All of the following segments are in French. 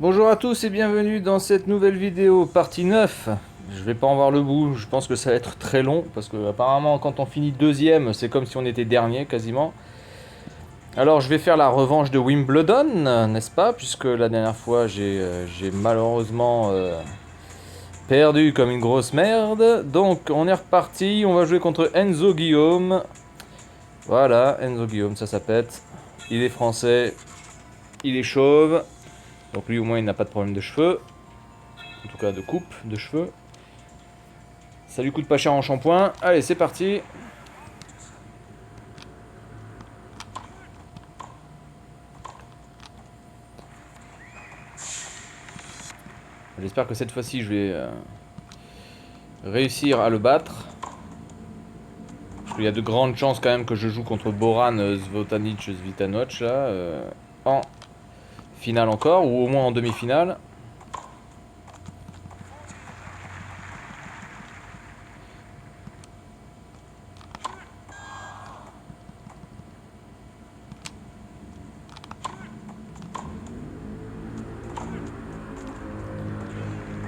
Bonjour à tous et bienvenue dans cette nouvelle vidéo, partie 9. Je vais pas en voir le bout, je pense que ça va être très long, parce que apparemment quand on finit deuxième, c'est comme si on était dernier quasiment. Alors je vais faire la revanche de Wimbledon, n'est-ce pas? Puisque la dernière fois j'ai malheureusement perdu comme une grosse merde. Donc on est reparti, on va jouer contre Enzo Guillaume. Voilà, Enzo Guillaume, ça pète. Il est français, il est chauve. Donc lui au moins il n'a pas de problème de cheveux. En tout cas de coupe de cheveux. Ça lui coûte pas cher en shampoing. Allez, c'est parti. J'espère que cette fois-ci, je vais réussir à le battre. Parce qu'il y a de grandes chances quand même que je joue contre Boran Zvotanic Svitanoc là, en finale encore, ou au moins en demi-finale.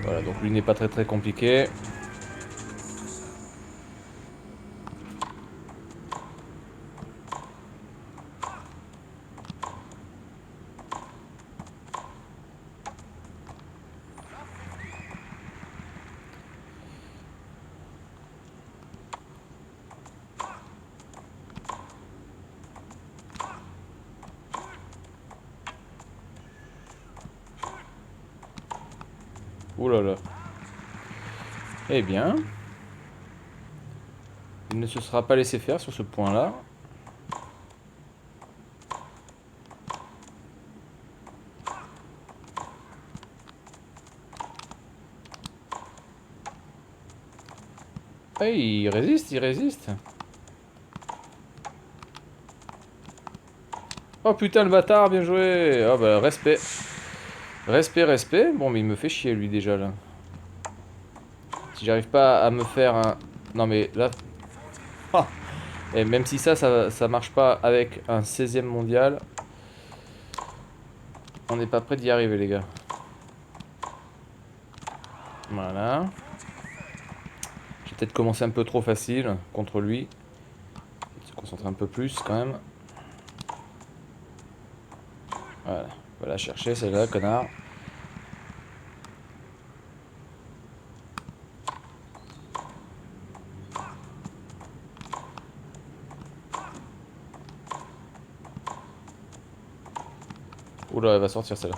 Voilà, donc lui n'est pas très compliqué. Ouh là là. Eh bien, il ne se sera pas laissé faire sur ce point-là. Eh, il résiste, il résiste. Oh putain, le bâtard, bien joué. Oh bah, respect. Respect. Bon, mais il me fait chier, lui, déjà, là. Si j'arrive pas à me faire un... Non, mais là... Ah. Et même si ça marche pas avec un 16e mondial, on n'est pas prêt d'y arriver, les gars. Voilà. J'ai peut-être commencé un peu trop facile contre lui. Se concentrer un peu plus, quand même. Voilà. On va la chercher, celle-là, connard. Oula, elle va sortir, celle-là.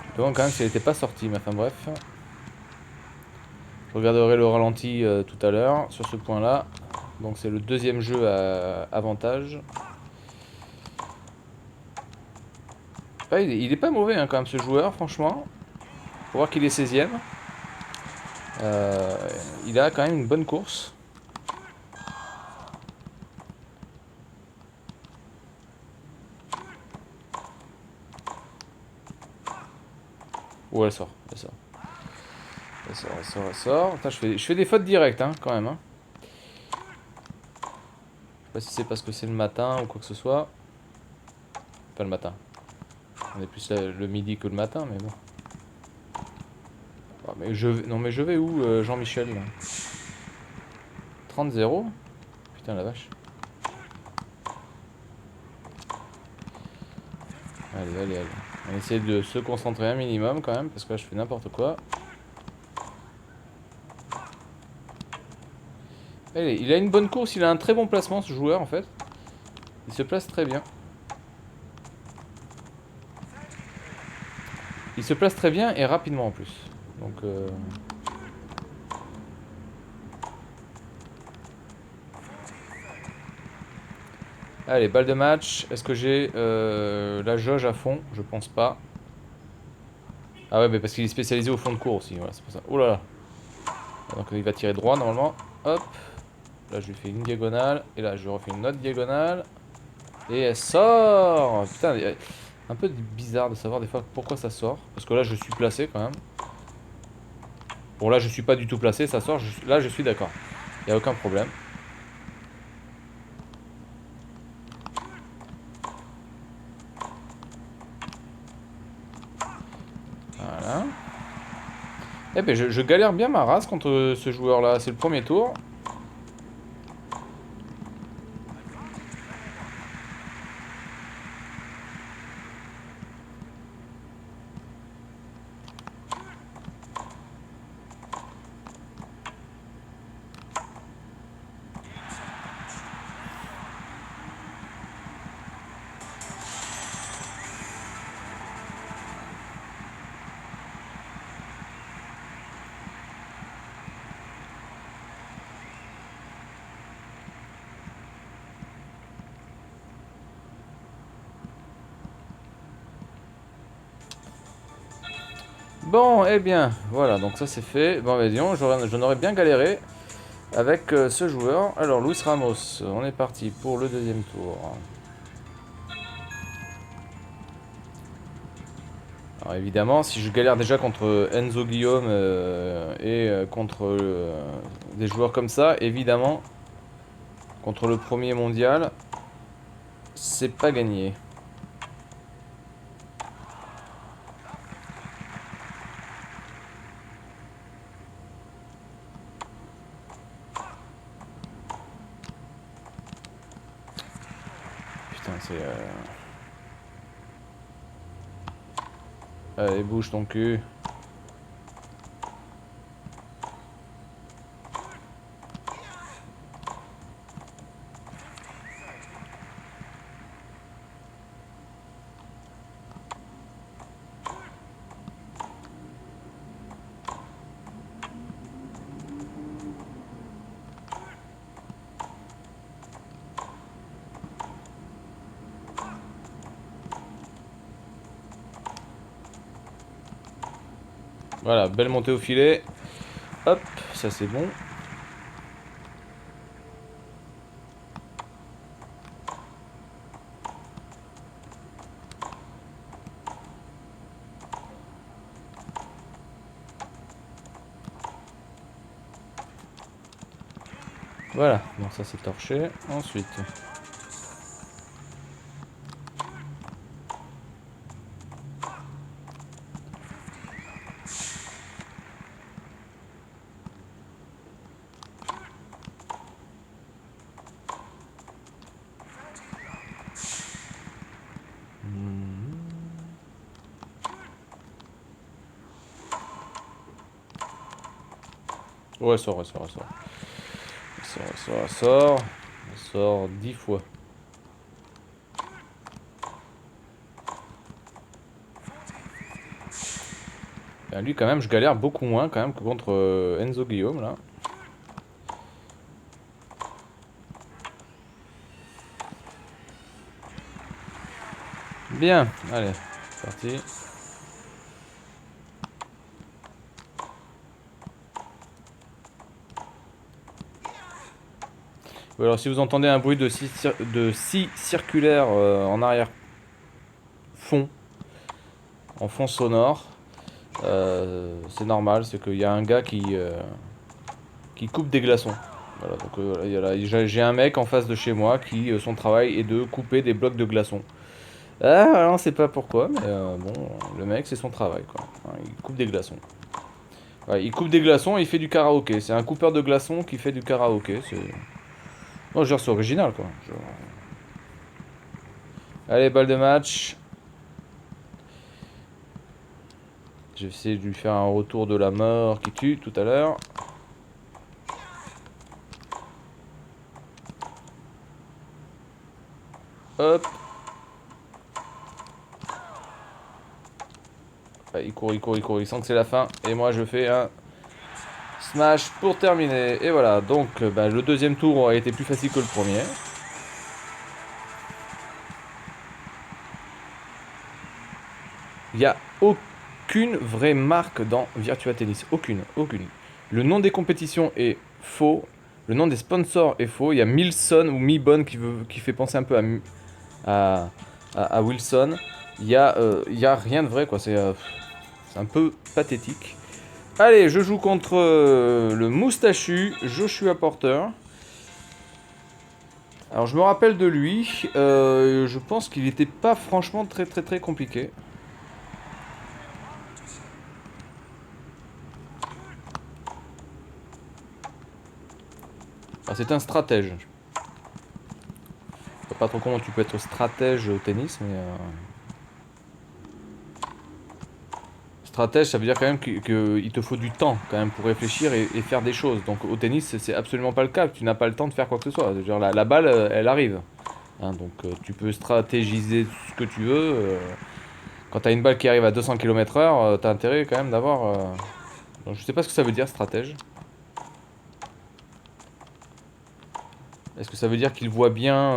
Je me demande quand même si elle n'était pas sortie, mais enfin bref. Je regarderai le ralenti tout à l'heure sur ce point-là. Donc c'est le deuxième jeu à avantage. Ah, il est pas mauvais hein, quand même ce joueur, franchement. Faut voir qu'il est 16e. Il a quand même une bonne course. Oh, elle sort, elle sort. Elle sort. Attends, je fais des fautes directes hein, quand même. Hein. Je sais pas si c'est parce que c'est le matin ou quoi que ce soit. Pas le matin. On est plus le midi que le matin, mais bon. Oh, mais non mais je vais où Jean-Michel là 30-0. Putain la vache. Allez. On va essayer de se concentrer un minimum quand même, parce que là je fais n'importe quoi. Allez, il a une bonne course, il a un très bon placement ce joueur en fait. Il se place très bien. Il se place très bien et rapidement en plus. Donc allez, balle de match. Est-ce que j'ai la jauge à fond? Je pense pas. Ah ouais, mais parce qu'il est spécialisé au fond de cours aussi. Voilà, c'est pour ça. Oh là là. Donc il va tirer droit normalement. Hop. Là je lui fais une diagonale. Et là je lui refais une autre diagonale. Et elle sort. Putain, un peu bizarre de savoir des fois pourquoi ça sort. Parce que là je suis placé quand même. Bon là je suis pas du tout placé, ça sort. Là je suis d'accord. Il n'y a aucun problème. Eh ben je galère bien ma race contre ce joueur là, c'est le premier tour. Bon, eh bien, voilà, donc ça c'est fait. Bon, vas-y, j'en aurais bien galéré avec ce joueur. Alors, Luis Ramos, on est parti pour le deuxième tour. Alors évidemment, si je galère déjà contre Enzo Guillaume et contre des joueurs comme ça, évidemment, contre le premier mondial, c'est pas gagné. Putain, c'est... Allez, bouge ton cul. Voilà, belle montée au filet. Hop, ça c'est bon. Voilà, donc ça c'est torché. Ensuite... Ouais, sort. Sort 10 fois. Et lui, quand même, je galère beaucoup moins quand même que contre Enzo Guillaume, là. Bien, allez, c'est parti. Ouais, alors si vous entendez un bruit de scie circulaire en arrière fond, en fond sonore, c'est normal, c'est qu'il y a un gars qui coupe des glaçons. Voilà, donc j'ai un mec en face de chez moi qui son travail est de couper des blocs de glaçons. Ah, on sait pas pourquoi, mais bon, le mec c'est son travail quoi. Hein, il coupe des glaçons. Ouais, il coupe des glaçons et il fait du karaoké. C'est un coupeur de glaçons qui fait du karaoké. Non, genre c'est original quoi. Allez, balle de match. J'ai essayé de lui faire un retour de la mort qui tue tout à l'heure. Hop. Ouais, il court, il sent que c'est la fin. Et moi je fais un smash pour terminer. Et voilà, donc le deuxième tour aurait été plus facile que le premier. Il n'y a aucune vraie marque dans Virtua Tennis. Aucune. Le nom des compétitions est faux. Le nom des sponsors est faux. Il y a Milson ou Mibon qui fait penser un peu à Wilson. Il y a rien de vrai, quoi. C'est un peu pathétique. Allez, je joue contre le moustachu Joshua Porter. Alors, je me rappelle de lui. Je pense qu'il n'était pas franchement très compliqué. Alors, c'est un stratège. Je sais pas trop comment tu peux être stratège au tennis, mais... Stratège, ça veut dire quand même qu'il te faut du temps quand même pour réfléchir et faire des choses. Donc au tennis, c'est absolument pas le cas. Tu n'as pas le temps de faire quoi que ce soit. Genre, la balle, elle arrive. Hein, donc tu peux stratégiser ce que tu veux. Quand tu as une balle qui arrive à 200 km/h, tu as intérêt quand même d'avoir... Donc, je sais pas ce que ça veut dire, stratège. Est-ce que ça veut dire qu'il voit bien...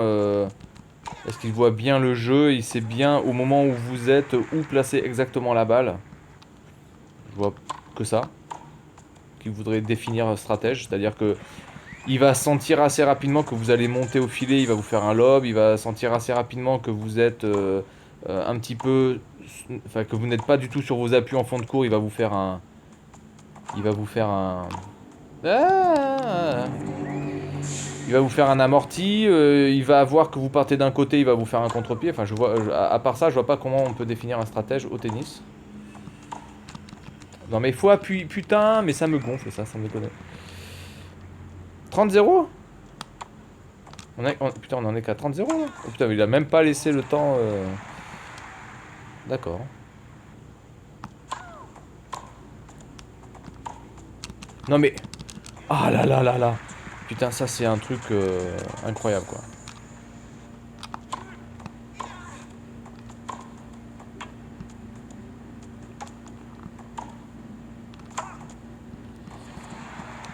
Est-ce qu'il voit bien le jeu? Il sait bien au moment où vous êtes où placer exactement la balle? Je vois que ça. Qu'il voudrait définir stratège. C'est-à-dire que il va sentir assez rapidement que vous allez monter au filet, il va vous faire un lob, il va sentir assez rapidement que vous êtes un petit peu... Enfin, que vous n'êtes pas du tout sur vos appuis en fond de cours, il va vous faire un... Il va vous faire un... Ah, il va vous faire un amorti, il va voir que vous partez d'un côté, il va vous faire un contre-pied. Enfin, je vois, à part ça, je vois pas comment on peut définir un stratège au tennis. Non mais il faut appuyer, putain, mais ça me gonfle ça, sans déconner. 30-0 putain, on en est qu'à 30-0 là. Oh putain, mais il a même pas laissé le temps. D'accord. Non mais. Ah là là là là. Putain, ça c'est un truc incroyable quoi.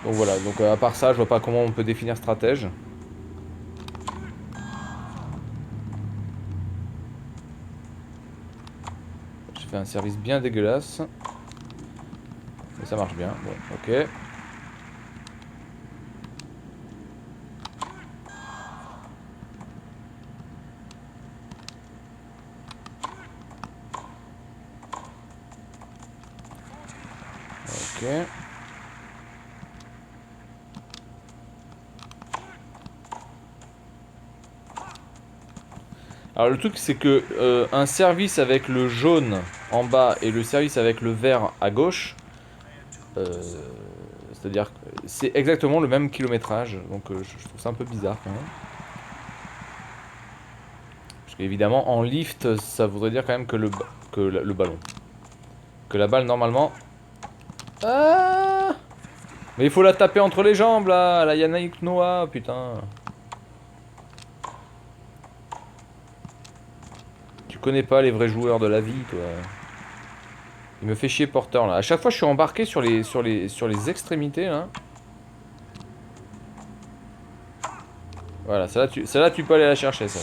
Donc voilà, donc à part ça, je vois pas comment on peut définir stratège. J'ai fait un service bien dégueulasse. Mais ça marche bien. Bon, ok. Ok. Alors le truc c'est que un service avec le jaune en bas et le service avec le vert à gauche, euh, c'est-à-dire que c'est exactement le même kilométrage, donc je trouve ça un peu bizarre quand même. Parce qu'évidemment en lift ça voudrait dire quand même que le ballon, que la balle normalement... Ah, mais il faut la taper entre les jambes là, la Yannick Noah, putain. Tu connais pas les vrais joueurs de la vie toi. Il me fait chier Porter là. À chaque fois je suis embarqué sur les extrémités là. Voilà, celle-là tu peux aller la chercher ça.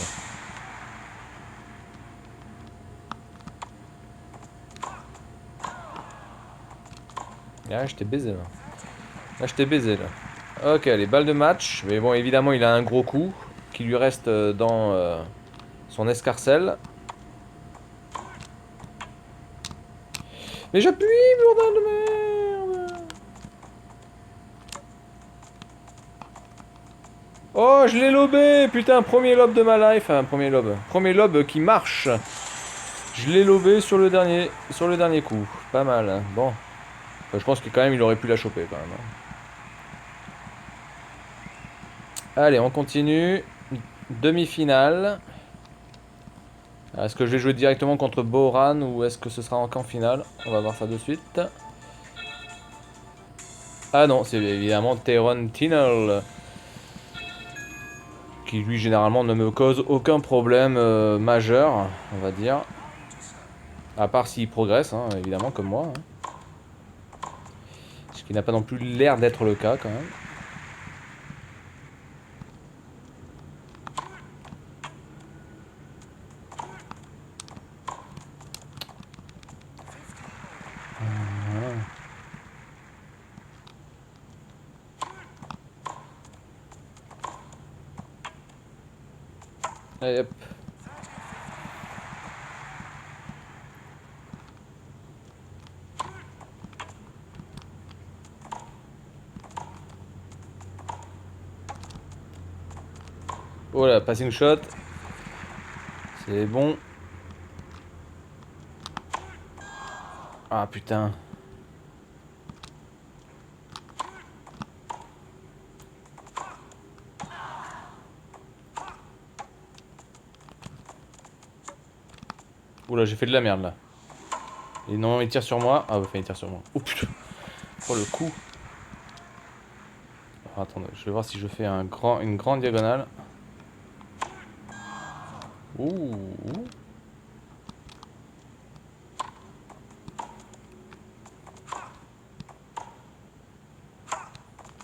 Ah, je t'ai baisé là. Là je t'ai baisé là. Ok, allez, balle de match. Mais bon, évidemment il a un gros coup qui lui reste dans son escarcelle. Mais j'appuie, bordel de merde. Oh, je l'ai lobé. Putain, premier lob de ma life. Enfin, premier lob. Premier lob qui marche. Je l'ai lobé sur le dernier coup. Pas mal. Hein. Bon. Enfin, je pense que quand même il aurait pu la choper quand même. Hein. Allez, on continue. Demi-finale. Est-ce que je vais jouer directement contre Boran ou est-ce que ce sera en camp final? On va voir ça de suite. Ah non, c'est évidemment Teron Tinel. Qui lui généralement ne me cause aucun problème majeur, on va dire. À part s'il progresse, hein, évidemment, comme moi. Hein. Ce qui n'a pas non plus l'air d'être le cas quand même. Allez, hop. Oh là, passing shot. C'est bon. Ah putain. Oula, j'ai fait de la merde là. Et non, il tire sur moi. Ah ouais, enfin, il tire sur moi. Oh putain. Oh le coup. Alors, attendez, je vais voir si je fais une grande diagonale. Ouh.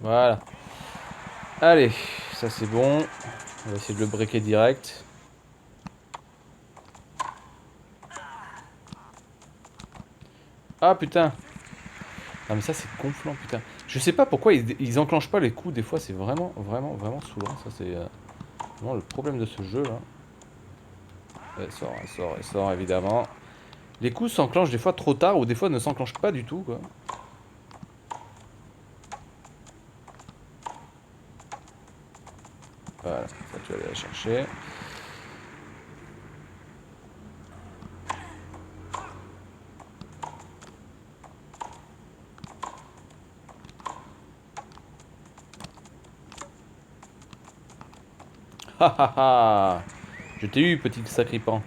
Voilà. Allez, ça c'est bon. On va essayer de le breaker direct. Ah putain. Ah mais ça c'est gonflant putain. Je sais pas pourquoi ils enclenchent pas les coups. Des fois c'est vraiment saoulant. Ça c'est vraiment le problème de ce jeu là. Elle sort évidemment. Les coups s'enclenchent des fois trop tard ou des fois ne s'enclenchent pas du tout quoi. Voilà, ça tu vas aller la chercher. Ha ha ha. Je t'ai eu petit sacripant.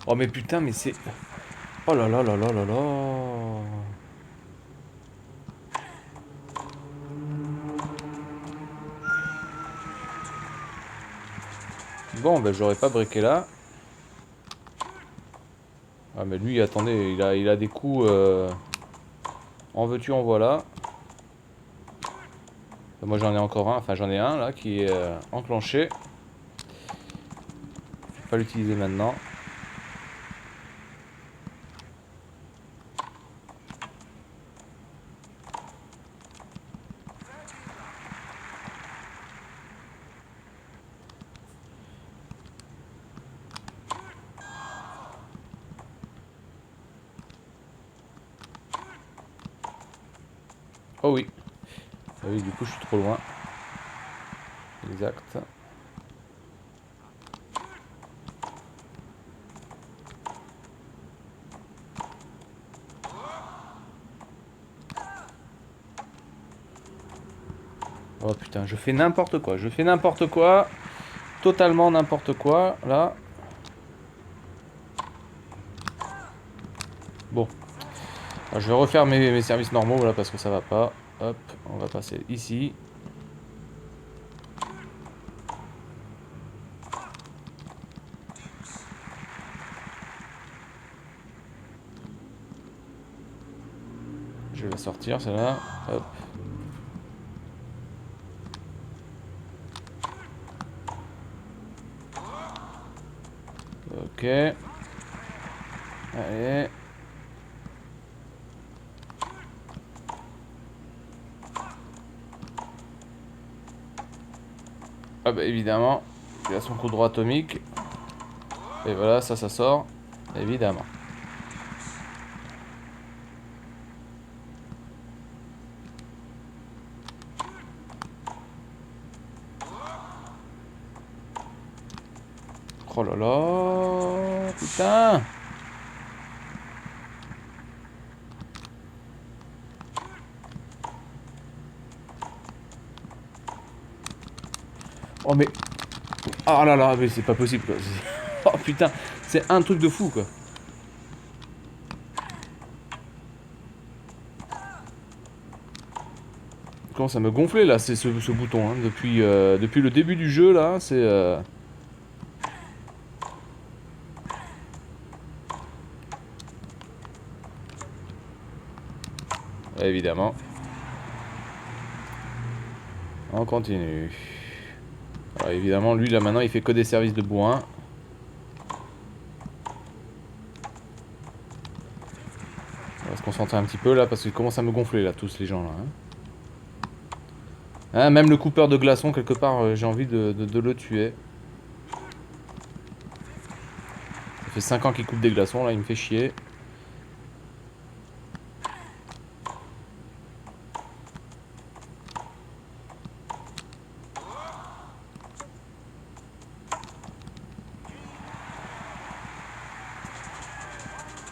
Oh mais putain mais c'est... Oh là là là là là là. Bon ben j'aurais pas breaké là. Ah mais lui attendez, il a des coups en veux-tu en voilà. Moi j'en ai encore un, enfin j'en ai un là qui est enclenché. Je vais pas l'utiliser maintenant. Oh oui. Ah oui, du coup je suis trop loin. Exact. Oh putain, je fais n'importe quoi. Je fais n'importe quoi. Totalement n'importe quoi, là. Bon. Alors, je vais refaire mes services normaux, là, parce que ça va pas. Hop, on va passer ici. Je vais la sortir, celle-là. Hop. Ok. Allez. Ah bah évidemment, il a son coup droit atomique. Et voilà, ça sort. Évidemment. Oh là là. Putain. Oh mais... Oh là là, mais c'est pas possible quoi. Oh putain, c'est un truc de fou quoi. Il commence à me gonfler là, c'est ce bouton. Hein. Depuis le début du jeu là, c'est... Évidemment. On continue. Alors évidemment, lui là maintenant il fait que des services de bourrin. On va se concentrer un petit peu là parce qu'il commence à me gonfler là, tous les gens là. Hein, même le coupeur de glaçons, quelque part, j'ai envie de le tuer. Ça fait 5 ans qu'il coupe des glaçons là, il me fait chier.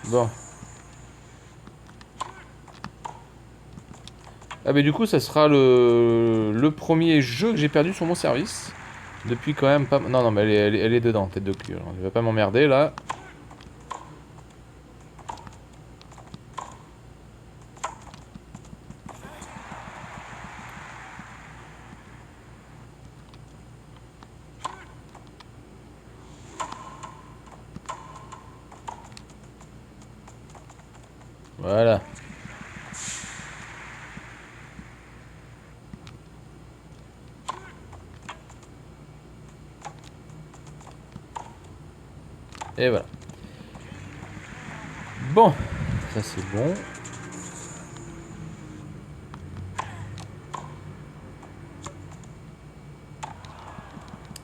Bon. Ah mais du coup ça sera le premier jeu que j'ai perdu sur mon service. Depuis quand même pas... Non, non, mais elle est dedans, tête de cul. Alors, il va pas m'emmerder là. Voilà. Et voilà. Bon, ça c'est bon.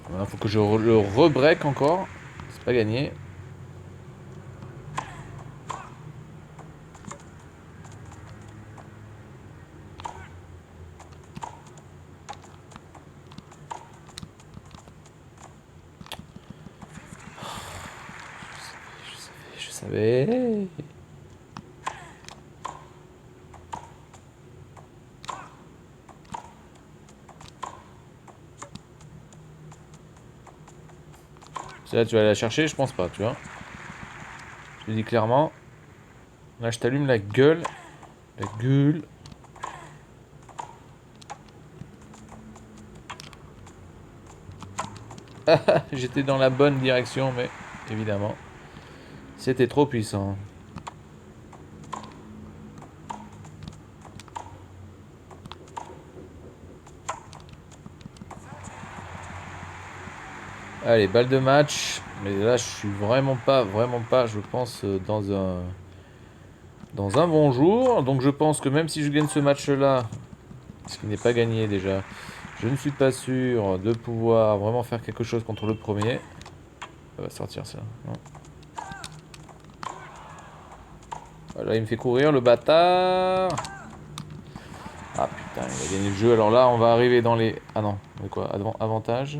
Voilà, faut que je le rebreak encore. C'est pas gagné. Je savais. Là, tu vas aller la chercher, je pense pas, tu vois. Je te dis clairement. Là, je t'allume la gueule. La gueule. J'étais dans la bonne direction, mais évidemment, c'était trop puissant. Allez, balle de match. Mais là, je suis vraiment pas, je pense, dans un bon jour. Donc je pense que même si je gagne ce match-là, ce qui n'est pas gagné déjà, je ne suis pas sûr de pouvoir vraiment faire quelque chose contre le premier. Ça va sortir ça, non? Voilà, il me fait courir, le bâtard. Ah putain, il a gagné le jeu. Alors là, on va arriver dans les... Ah non, mais quoi? Avantage.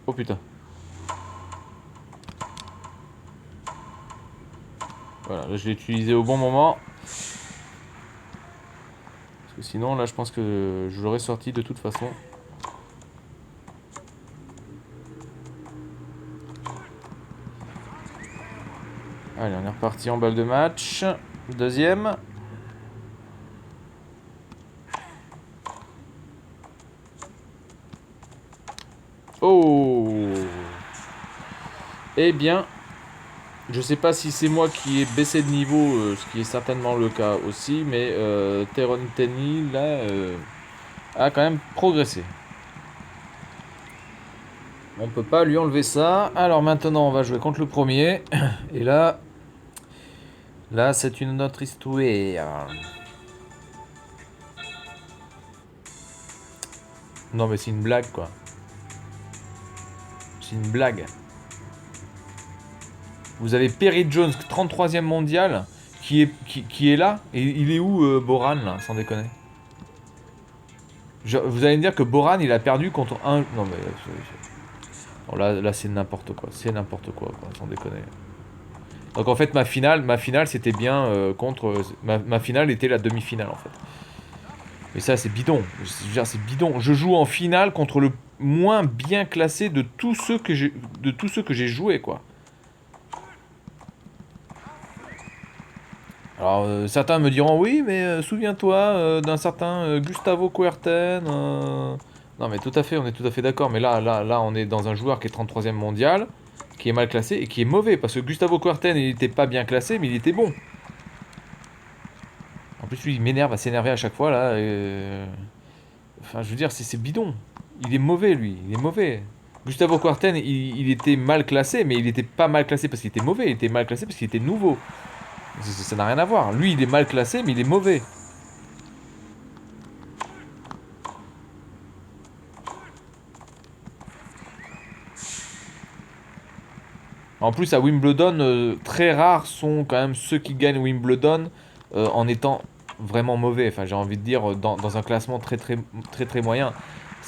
Oh putain. Voilà, là je l'ai utilisé au bon moment. Parce que sinon, là, je pense que je l'aurais sorti de toute façon. Allez, on est reparti en balle de match. Deuxième. Oh! Eh bien, je sais pas si c'est moi qui ai baissé de niveau, ce qui est certainement le cas aussi, mais Teron Tenny, là, a quand même progressé. On peut pas lui enlever ça. Alors maintenant, on va jouer contre le premier. Et là, c'est une autre histoire. Non, mais c'est une blague, quoi. C'est une blague. Vous avez Perry Jones, 33e mondial, qui est là. Et il est où, Boran, là, sans déconner? Vous allez me dire que Boran, il a perdu contre un... Non, mais... Bon, là c'est n'importe quoi. C'est n'importe quoi, sans déconner. Donc en fait, ma finale c'était bien contre... Ma finale était la demi-finale, en fait. Mais ça, c'est bidon. Je veux dire, c'est bidon. Je joue en finale contre le moins bien classé de tous ceux que j'ai joué, quoi. Alors, certains me diront, oui, mais souviens-toi d'un certain Gustavo Kuerten. Non, mais tout à fait, on est tout à fait d'accord. Mais là, on est dans un joueur qui est 33e mondial, qui est mal classé et qui est mauvais. Parce que Gustavo Kuerten, il n'était pas bien classé, mais il était bon. En plus, lui, il m'énerve à s'énerver à chaque fois, là. Enfin, je veux dire, c'est bidon. Il est mauvais, lui. Il est mauvais. Gustavo Kuerten, il était mal classé, mais il était pas mal classé parce qu'il était mauvais. Il était mal classé parce qu'il était nouveau. Ça n'a rien à voir. Lui, il est mal classé, mais il est mauvais. En plus, à Wimbledon, très rares sont quand même ceux qui gagnent Wimbledon en étant vraiment mauvais. Enfin, j'ai envie de dire, dans un classement très moyen.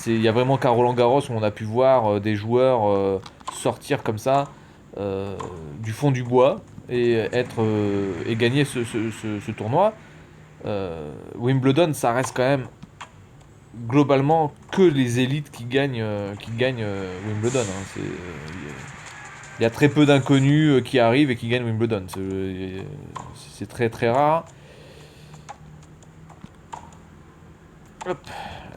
Il y a vraiment qu'à Roland Garros où on a pu voir des joueurs sortir comme ça du fond du bois. et gagner ce tournoi. Wimbledon, ça reste quand même globalement que les élites qui gagnent Wimbledon. Hein. Il y a très peu d'inconnus qui arrivent et qui gagnent Wimbledon. C'est très très rare. Hop,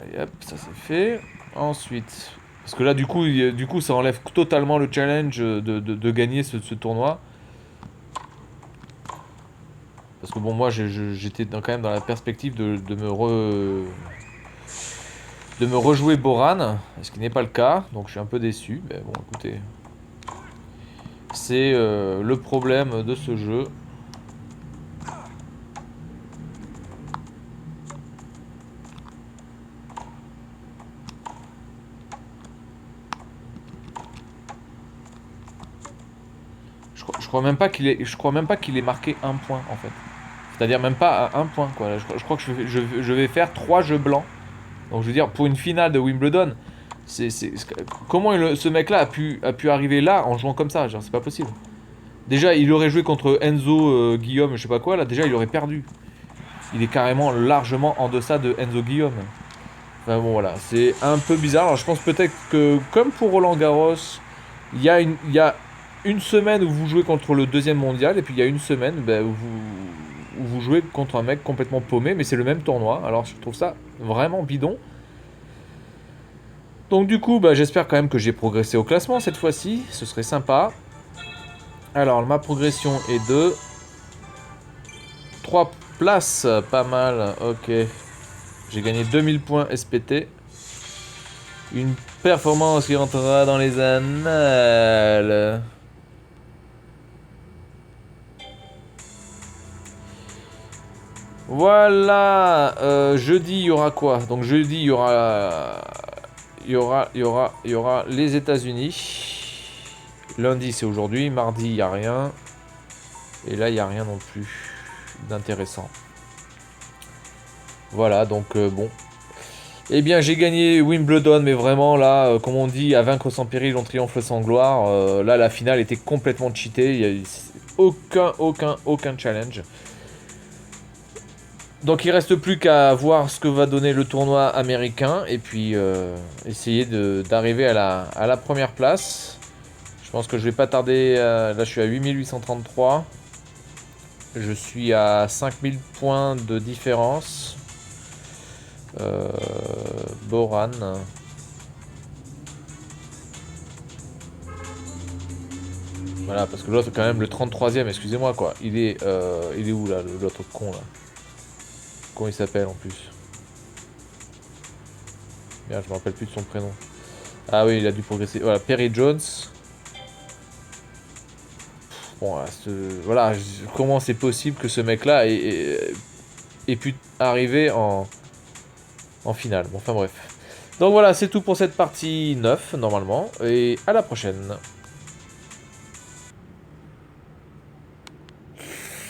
allez, hop, ça c'est fait. Ensuite, parce que là du coup ça enlève totalement le challenge de gagner ce tournoi. Parce que bon, moi j'étais quand même dans la perspective de me rejouer Boran, ce qui n'est pas le cas, donc je suis un peu déçu. Mais bon, écoutez, c'est le problème de ce jeu. Je crois même pas qu'il ait marqué un point en fait. C'est-à-dire même pas à un point quoi. Je crois que je vais faire 3 jeux blancs. Donc je veux dire, pour une finale de Wimbledon, comment ce mec-là a pu arriver là en jouant comme ça? Genre, c'est pas possible. Déjà, il aurait joué contre Enzo Guillaume, je sais pas quoi, là déjà il aurait perdu. Il est carrément largement en deçà de Enzo Guillaume. Enfin bon voilà, c'est un peu bizarre. Alors je pense peut-être que comme pour Roland Garros, il y a une semaine où vous jouez contre le deuxième mondial, et puis il y a une semaine où vous jouez contre un mec complètement paumé, mais c'est le même tournoi. Alors je trouve ça vraiment bidon. Donc du coup, j'espère quand même que j'ai progressé au classement cette fois-ci. Ce serait sympa. Alors ma progression est de 3 places, pas mal. Ok. J'ai gagné 2000 points SPT. Une performance qui rentrera dans les annales. Voilà. Jeudi, il y aura quoi? Donc jeudi, il y aura les États-Unis. Lundi, c'est aujourd'hui. Mardi, il n'y a rien. Et là, il n'y a rien non plus d'intéressant. Voilà, donc bon. Eh bien, j'ai gagné Wimbledon, mais vraiment, là, comme on dit, à vaincre sans péril, on triomphe sans gloire. Là, la finale était complètement cheatée. Il n'y a aucun challenge. Donc, il reste plus qu'à voir ce que va donner le tournoi américain. Et puis, essayer d'arriver à la première place. Je pense que je vais pas tarder. Là, je suis à 8833. Je suis à 5000 points de différence. Boran. Voilà, parce que l'autre est quand même le 33ème, excusez-moi quoi. Il est où là, l'autre con là? Comment il s'appelle en plus? Merde, je me rappelle plus de son prénom. Ah oui, il a dû progresser. Voilà, Perry Jones. Bon, voilà, comment c'est possible que ce mec-là ait pu arriver en finale. Bon, enfin bref. Donc voilà, c'est tout pour cette partie 9, normalement. Et à la prochaine.